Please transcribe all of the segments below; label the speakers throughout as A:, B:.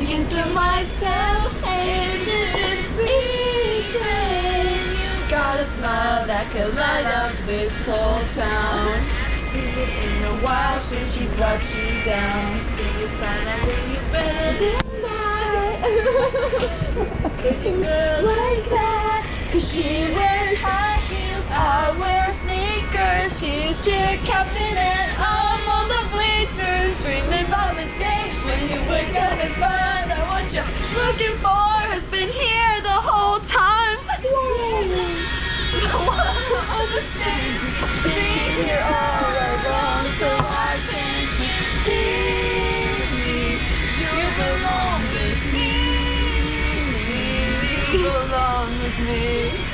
A: thinking to myself, hey, isn't this reason? You got a smile that could light up this whole town. See it in a while since she brought you down. So you find out who's better than that. Pretty girl like that. Cause she wears high heels, I wear sneakers. She's cheer captain and I'm on the bleachers, dreaming about the day when you wake up and find out what you're looking for has been here the whole time. No one understands you. Being here all along, so why can't you see me? You belong with me. You belong with me.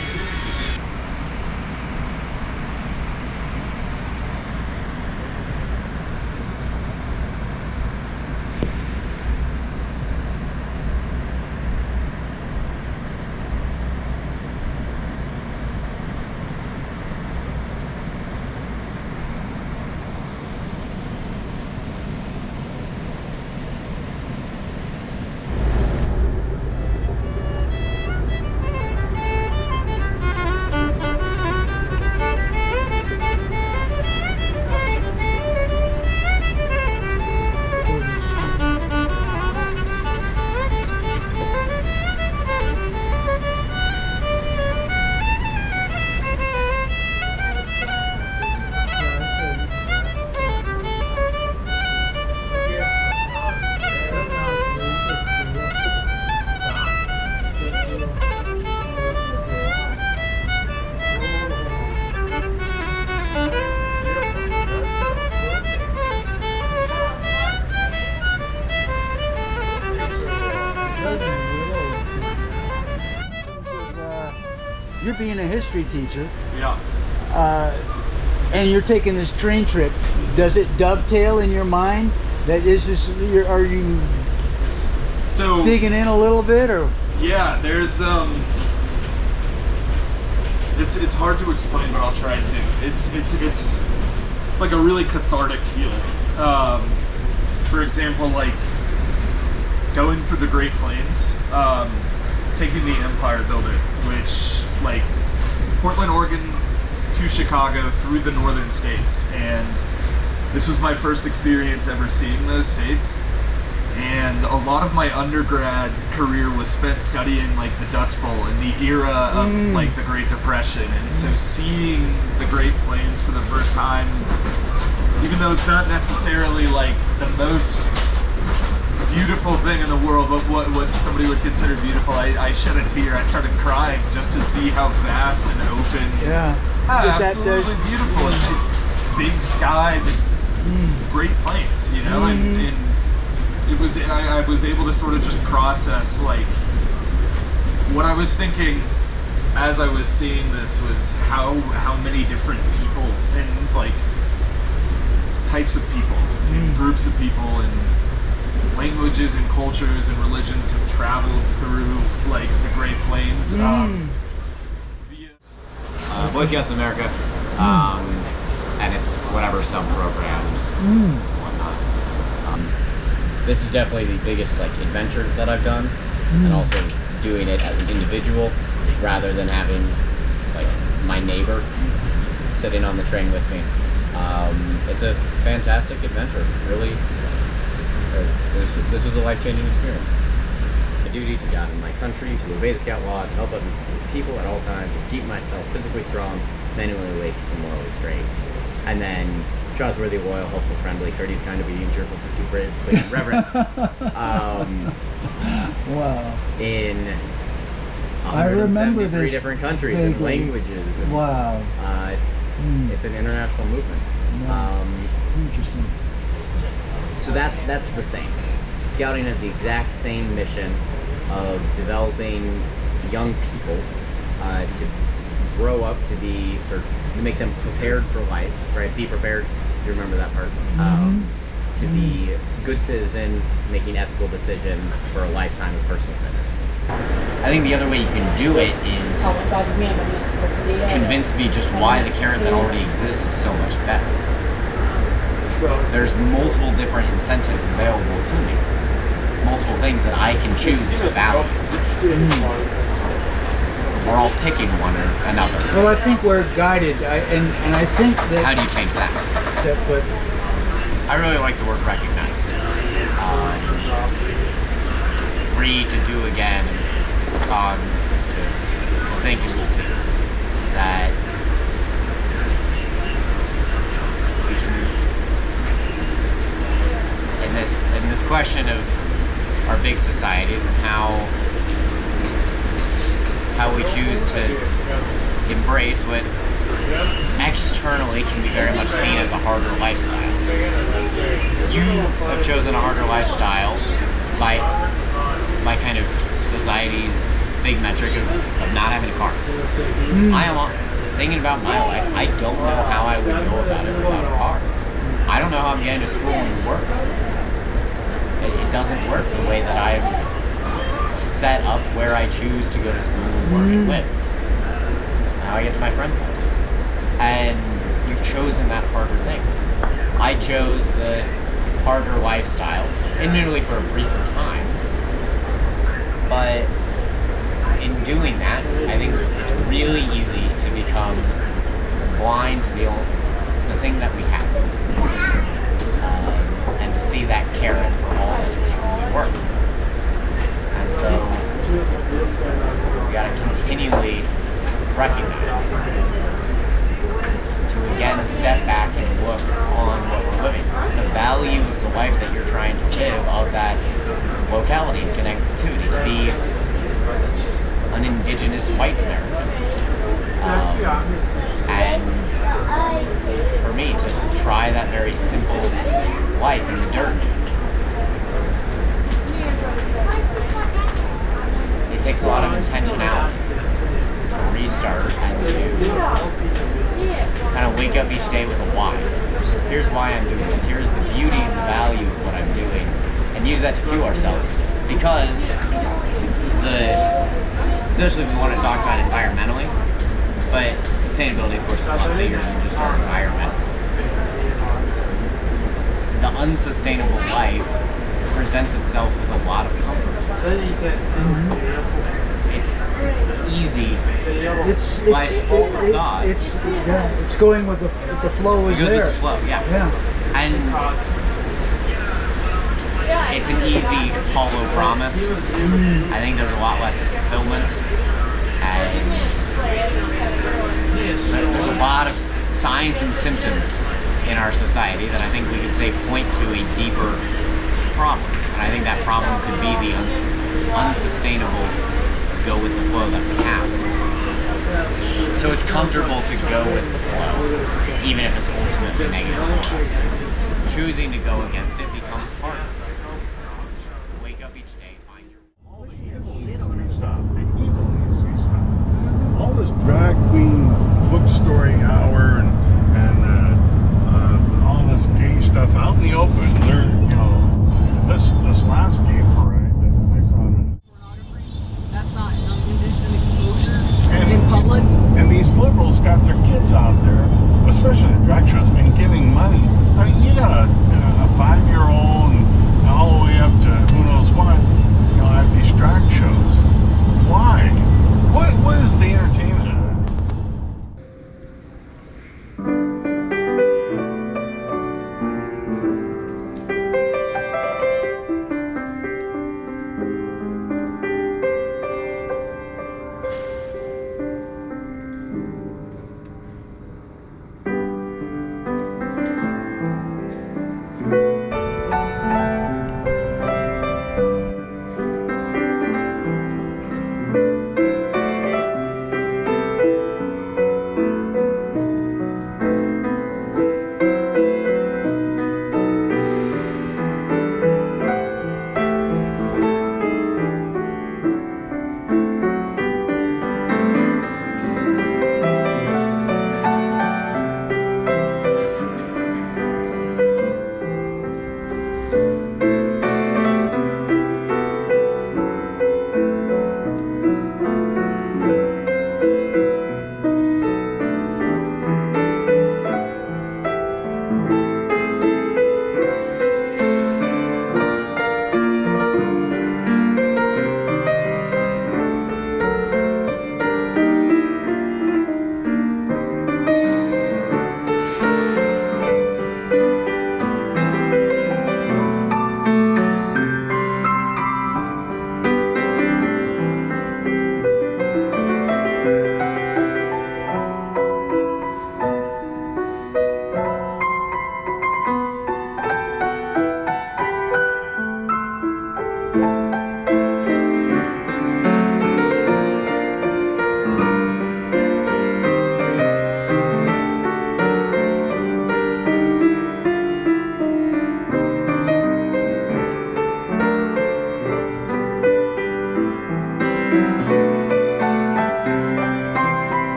B: You're being a history teacher.
C: Yeah.
B: And you're taking this train trip. Does it dovetail in your mind that is this? Are you digging in a little bit, or?
C: Yeah, there's It's hard to explain, but I'll try to. It's like a really cathartic feeling. For example, like going through the Great Plains, taking the Empire Builder, which like Portland, Oregon to Chicago through the northern states, and this was my first experience ever seeing those states. And a lot of my undergrad career was spent studying like the Dust Bowl and the era of like the Great Depression, and so seeing the Great Plains for the first time, even though it's not necessarily like the most beautiful thing in the world, but what somebody would consider beautiful, I shed a tear. I started crying just to see how vast and open.
B: Yeah,
C: absolutely beautiful. It's big skies. It's Great Plains, you know, and it was I was able to sort of just process like what I was thinking as I was seeing this was how many different people and like types of people and groups of people and languages and cultures and religions have traveled through like the Great Plains.
D: Boy Scouts of America, and it's whatever sub programs, whatnot. This is definitely the biggest like adventure that I've done, and also doing it as an individual rather than having like my neighbor sitting on the train with me. It's a fantastic adventure, really. This was a life-changing experience. A duty to God and my country, to obey the Scout law, to help other people at all times, to keep myself physically strong, manually awake, and morally straight. And then trustworthy, loyal, helpful, friendly, courteous, kind, obedient, cheerful, too brave, clean, and reverent.
B: Wow.
D: In
B: I remember this
D: different countries
B: vaguely.
D: and languages. And,
B: wow.
D: It's an international movement.
B: Wow. Interesting.
D: So that's the same. Scouting has the exact same mission of developing young people to grow up to be, or to make them prepared for life, right? Be prepared. You remember that part. To be good citizens, making ethical decisions for a lifetime of personal fitness. I think the other way you can do it is convince me just why the carrot that already exists is so much better. There's multiple different incentives available to me. Multiple things that I can choose to value. We're all picking one or another.
B: Well, I think we're guided, and I think that.
D: How do you change that?
B: But
D: I really like the word recognize. Read to do again, and cog to think and to see. That we can, in this question of our big societies and how we choose to embrace what externally can be very much seen as a harder lifestyle. You have chosen a harder lifestyle by kind of society's big metric of not having a car. I am thinking about my life. I don't know how I would go about it without a car. I don't know how I'm getting to school and work. It doesn't work the way that I've set up where I choose to go to school and work and live. How I get to my friends' houses. And you've chosen that harder thing. I chose the harder lifestyle, admittedly for a briefer time. But in doing that, I think it's really easy to become blind to the thing that we have. And to see that carrot for all that it's truly worth. And so we gotta continually recognize to again step back and look on what we're living. The value of the life that you're trying to live, of that locality and connectivity, to be an indigenous white American. And for me to try that very simple life in the dirt. It takes a lot of intentionality to restart and to kind of wake up each day with a why. Here's why I'm doing this. Here's the beauty and the value of what I'm doing. And use that to fuel ourselves. Because especially if we want to talk about environmentally, but sustainability, of course, is a lot bigger than just our environment. The unsustainable life presents itself with a lot of comfort. It's easy.
B: It's going with the flow is there.
D: With the flow, yeah. And it's an easy, hollow promise. I think there's a lot less fulfillment, and there's a lot of signs and symptoms in our society that I think we could say point to a deeper problem. And I think that problem could be the unsustainable go with the flow that we have. So it's comfortable to go with the flow, even if it's ultimately negative for us. Choosing to go against it becomes harder. Wake up each day, find your...
E: All the evil needs to be stopped. The evil needs to be stopped. All this drag queen bookstory hour and all this gay stuff out in the open. There, this last gay parade that I saw.
A: That's not indecent exposure in public.
E: And these liberals got their kids out there, especially the drag shows, and giving money. I mean, you got a 5-year-old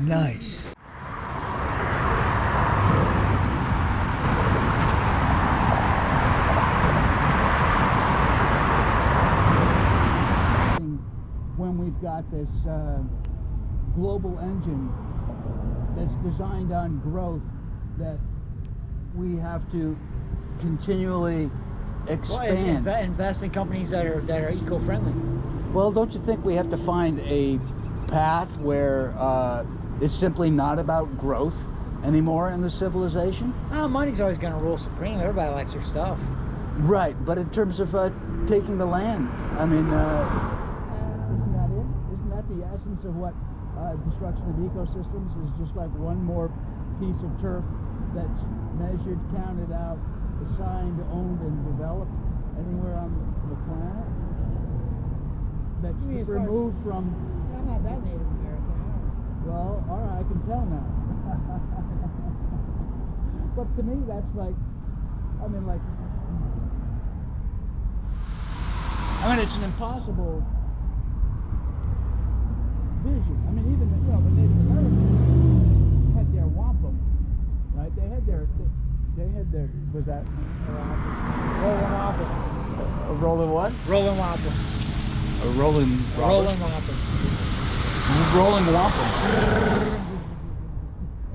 B: Nice. When we've got this global engine that's designed on growth, that we have to continually expand.
F: Well, invest in companies that are eco-friendly.
B: Well, don't you think we have to find a path where it's simply not about growth anymore in the civilization?
F: Money's always going to rule supreme. Everybody likes their stuff.
B: Right, but in terms of taking the land, I mean, isn't that it? Isn't that the essence of what destruction of ecosystems is? Just like one more piece of turf that's measured, counted out, assigned, owned, and developed anywhere on the planet? That's removed from...
F: I'm not that Native American.
B: Well, all right, I can tell now. But to me, that's like, I mean, it's an impossible vision. I mean, even the Native Americans had their wampum, right? They had their, was that?
F: Rolling wampum.
B: A rolling what?
F: Rolling wampum.
B: A rolling
F: Rolling wampum.
B: Rolling wampum.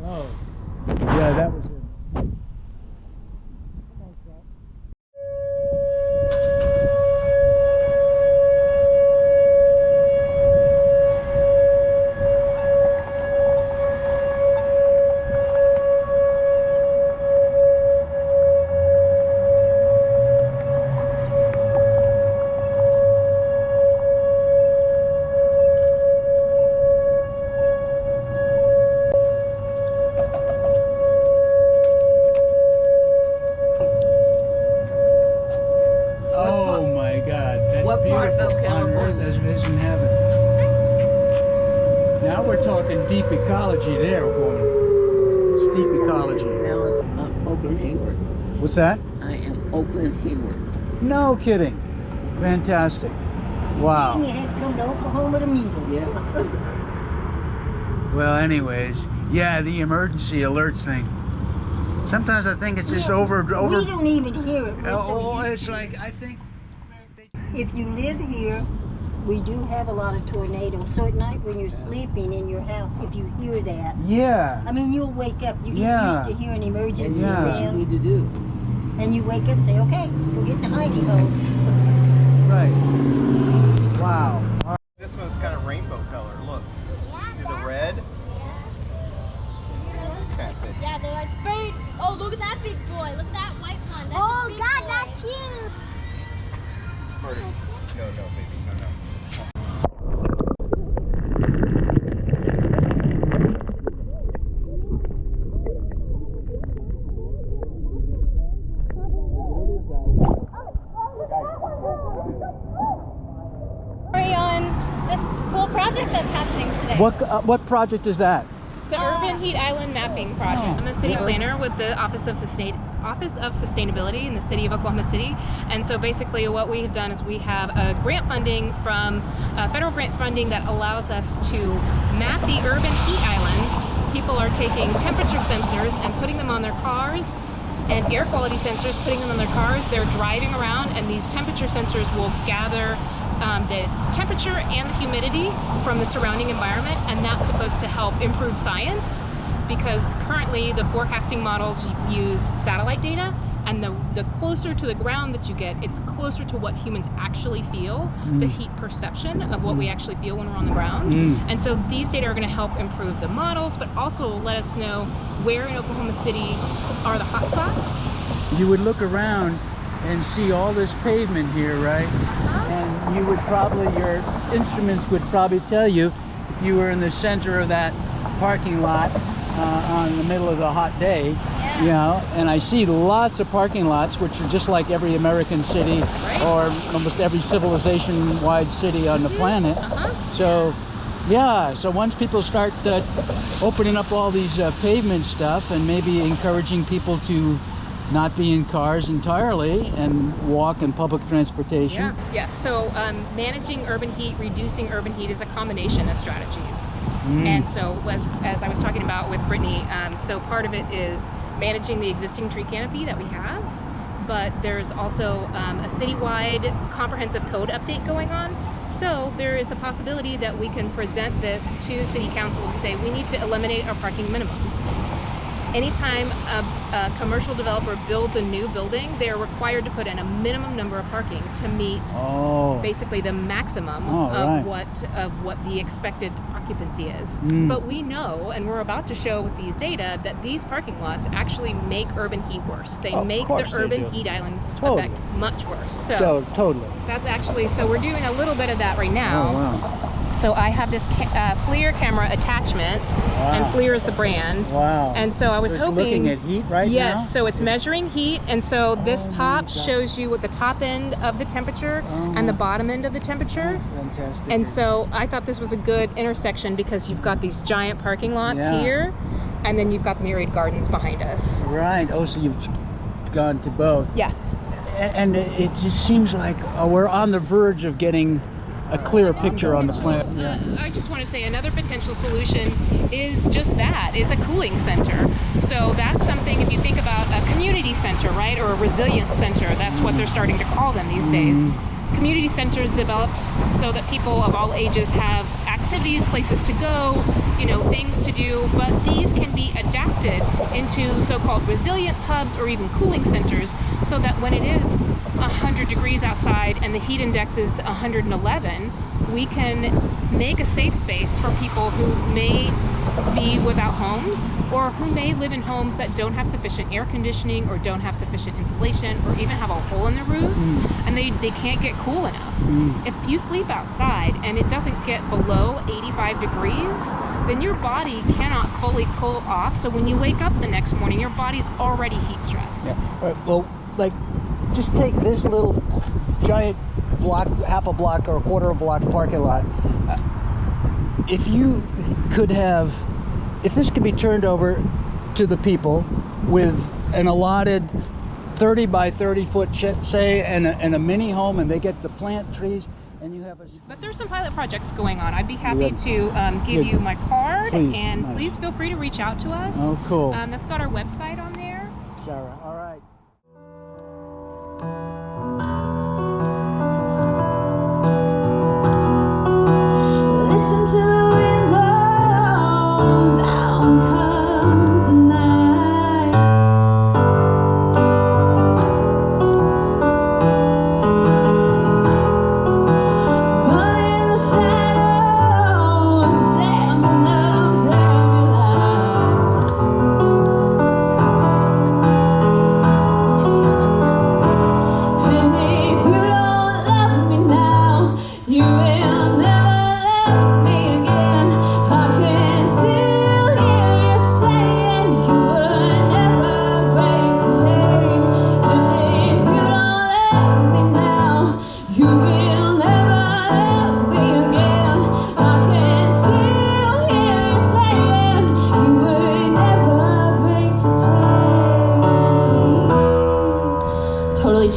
B: Oh. Yeah, that was it. Deep ecology there, woman. It's deep ecology.
G: Oakland Hayward.
B: What's that?
G: I am Oakland Hayward.
B: No kidding. Fantastic. Wow.
G: You had to come to Oklahoma to meet him. Yeah.
B: Well, anyways, yeah, the emergency alerts thing. Sometimes I think it's just over.
G: We don't even hear it.
B: Oh, it's like, I think.
G: If you live here, we do have a lot of tornadoes. So at night when you're sleeping in your house, if you hear that,
B: yeah.
G: I mean, you'll wake up. You get used to hearing emergency
B: Yeah.
G: sound.
D: What you need to do.
G: And you wake up and say, okay, let's go get in the hidey hole.
B: Right. Wow.
H: This one's kind of rainbow color. Look. See the red? That's it.
I: Yeah, they're like, great. Oh, look at that big boy. Look at that white one. That's a big boy. That's huge.
H: Party. No, baby. No.
I: On this cool project that's happening today.
B: What project is that?
J: So Urban Heat Island Mapping Project. I'm a city planner with the Office of Sustainability in the city of Oklahoma City. And so basically what we have done is we have a grant funding from federal grant funding that allows us to map the urban heat islands. People are taking temperature sensors and putting them on their cars, and air quality sensors, putting them on their cars. They're driving around, and these temperature sensors will gather the temperature and the humidity from the surrounding environment, and that's supposed to help improve science, because currently the forecasting models use satellite data, and the closer to the ground that you get, it's closer to what humans actually feel, the heat perception of what we actually feel when we're on the ground. And so these data are going to help improve the models, but also let us know where in Oklahoma City are the hot spots.
B: You would look around and see all this pavement here, right? And you would probably, your instruments would probably tell you if you were in the center of that parking lot on the middle of the hot day, you know, and I see lots of parking lots, which are just like every American city or almost every civilization-wide city on the planet. So, yeah, so once people start opening up all these pavement stuff and maybe encouraging people to not be in cars entirely and walk in public transportation.
J: So managing urban heat, reducing urban heat is a combination of strategies. And so as I was talking about with Brittany, so part of it is managing the existing tree canopy that we have, but there's also a citywide comprehensive code update going on. So there is the possibility that we can present this to City Council to say we need to eliminate our parking minimums. Anytime a commercial developer builds a new building, they are required to put in a minimum number of parking to meet basically the maximum of what the expected occupancy is. But we know, and we're about to show with these data, that these parking lots actually make urban heat worse. They make the urban heat island effect much worse. So
B: totally.
J: That's actually, so we're doing a little bit of that right now. So I have this FLIR camera attachment, and FLIR is the brand. And so I was hoping...
B: looking at heat right now?
J: Yes, so it's measuring heat, and so this top shows you what the top end of the temperature and the bottom end of the temperature.
B: Fantastic.
J: And so I thought this was a good intersection because you've got these giant parking lots here, and then you've got the Myriad Gardens behind us.
B: Right, so you've gone to both.
J: Yeah.
B: And it just seems like we're on the verge of getting a clearer picture on the planet.
J: I just want to say another potential solution is just that, is a cooling center. So that's something, if you think about a community center, right, or a resilience center, that's what they're starting to call them these days. Community centers developed so that people of all ages have activities, places to go, you know, things to do, but these can be adapted into so-called resilience hubs or even cooling centers so that when it is 100 degrees outside and the heat index is 111, we can make a safe space for people who may be without homes or who may live in homes that don't have sufficient air conditioning or don't have sufficient insulation or even have a hole in their roofs and they can't get cool enough. If you sleep outside and it doesn't get below 85 degrees, then your body cannot fully cool off. So when you wake up the next morning, your body's already heat stressed.
B: Well, like, just take this little giant block, half a block or a quarter of a block parking lot. If you could have, if this could be turned over to the people with an allotted 30 by 30 foot, say, and a mini home, and they get to plant trees, and you have a...
J: But there's some pilot projects going on. I'd be happy to give you my card, and please feel free to reach out to us.
B: Oh, cool.
J: That's got our website on there.
B: Sarah, all right.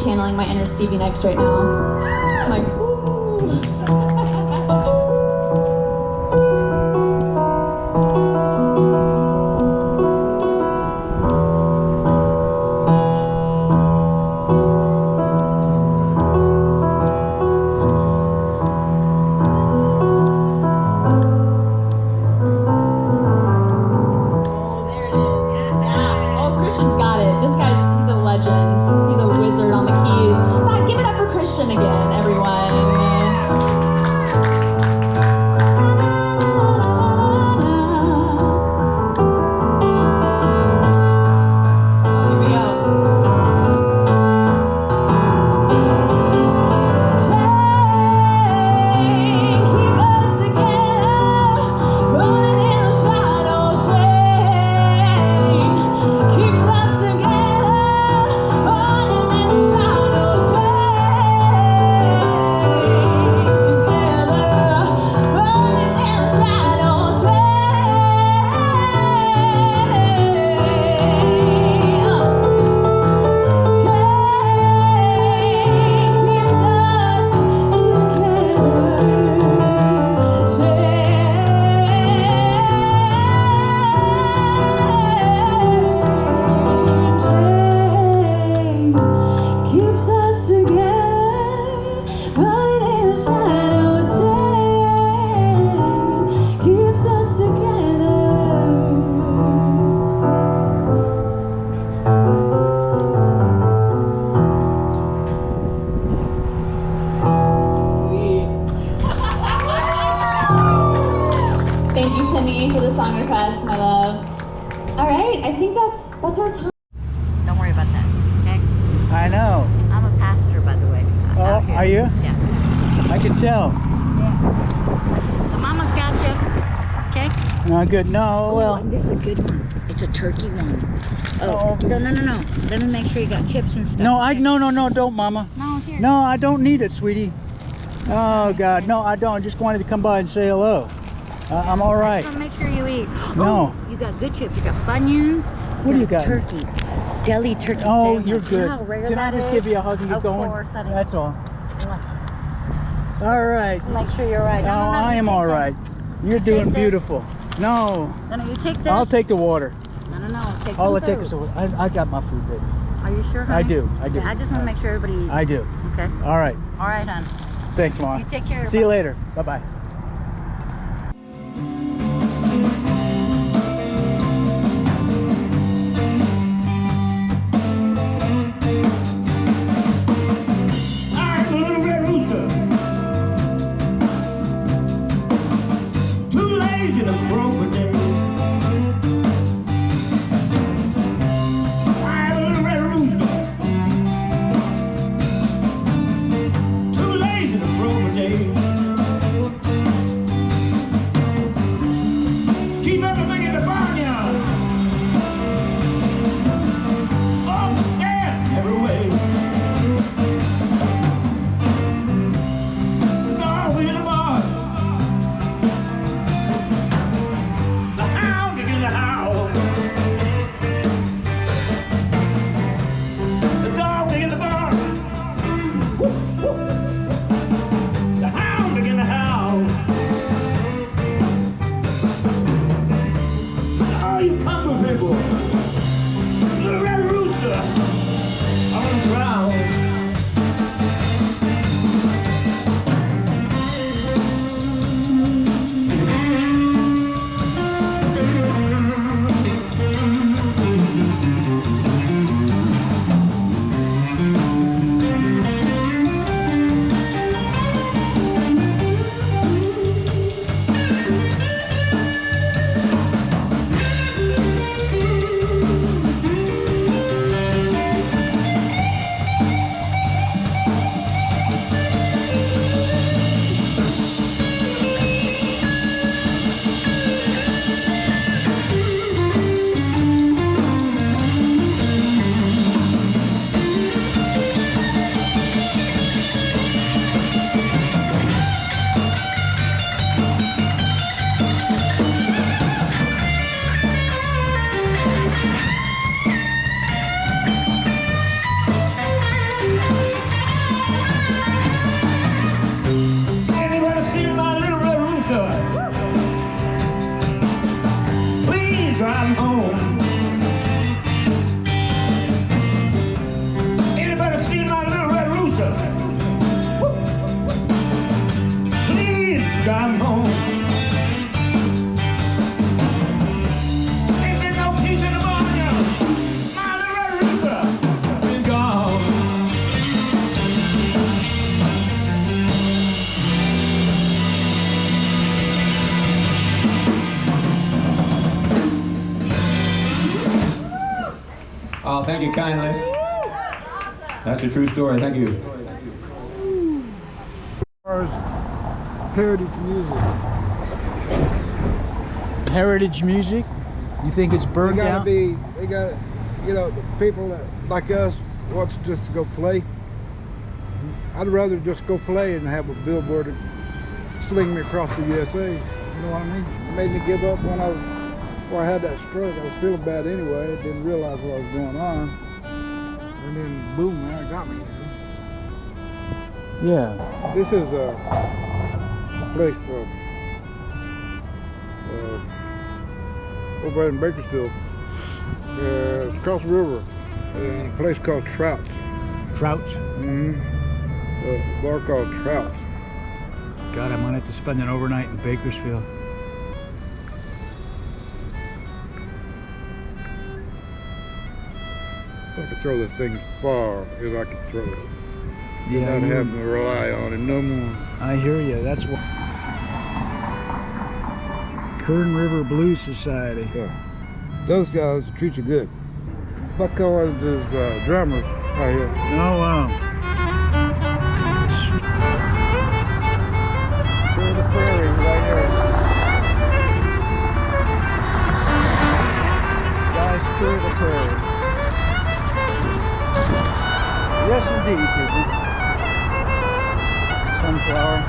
K: Channeling my inner Stevie Nicks right now. I'm like, Christian's got it. This guy's, he's a legend. He's a wizard on the keys. Give it up for Christian again, everyone. song request, my love. All right, I think that's our time.
L: Don't worry about that, okay?
B: I know.
L: I'm a pastor, by the way.
B: Oh, are you?
L: Yeah.
B: I can tell.
L: So Mama's got you, okay?
B: No, good. No, well.
L: And this is a good one. It's a turkey one.
B: Oh, okay.
L: No. Let me make sure you got chips and stuff.
B: No,
L: okay?
B: no, don't, Mama.
L: No, here.
B: No, I don't need it, sweetie. Oh, God. No, I don't. I just wanted to come by and say hello. I'm all right.
L: I just want to make sure you eat.
B: No.
L: Oh, you got good chips. You got Funyuns.
B: What do you got?
L: Turkey. Deli turkey
B: Oh,
L: sandwich.
B: you're good.
L: You know how rare
B: Can I
L: that
B: just
L: is?
B: give you a hug and get
L: Of
B: going?
L: course, honey.
B: That's all. All right.
L: Make sure you're right.
B: Oh, I am all right. You're doing beautiful. No.
L: No, you take this.
B: I'll take the water.
L: No. Take
B: All
L: some
B: I take
L: food.
B: is the water. I got my food ready.
L: Are you sure, honey?
B: I do.
L: Okay, I just want to make sure everybody eats.
B: I do.
L: Okay.
B: All right.
L: All right, hon.
B: Thanks, Mom.
L: You take care.
B: See you later. Bye-bye.
M: Keep everything in the barnyard. Oh, yeah, every way. The dog in the barn. The hound is in the house. The dog in the barn. Woo, woo. The hound is in the house. You country people, little red rooster on the ground. Anybody see my little red rooster? Please drive him home. Anybody see my little red rooster? Please drive him home. Ain't been no peace in the barnyard. My little red rooster been gone.
N: Oh, thank you kindly. That's a true story. Thank you.
O: Heritage music.
B: Heritage music? You think it's burned out?
O: They got, you know, the people that, like us, wants just to go play. I'd rather just go play and have a billboard that sling me across the USA. You know what I mean? It made me give up when I had that stroke. I was feeling bad anyway. I didn't realize what was going on. And then boom, man, it got me.
B: Yeah.
O: This is a place over in Bakersfield. It's across the river, in a place called Trout's.
B: Trout's?
O: Mm-hmm. A bar called Trout's.
B: God, I'm gonna have to spend an overnight in Bakersfield.
O: I could throw this thing as far as I could throw it.
B: Yeah,
O: Not having to rely on it no more.
B: I hear you. That's what. Kern River Blues Society.
O: Yeah. Those guys treat you good. Buck Owens is drummer right here.
B: Oh, wow.
O: Tour of the Prairie right here. Guys, Tour of the Prairie. Yes, indeed, people. Sunflower.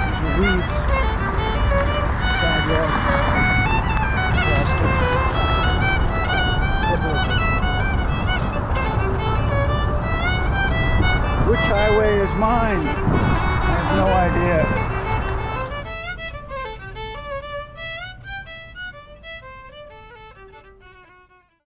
O: These are weeds. Sidewalk. Plastic. Which highway is mine? I have no idea.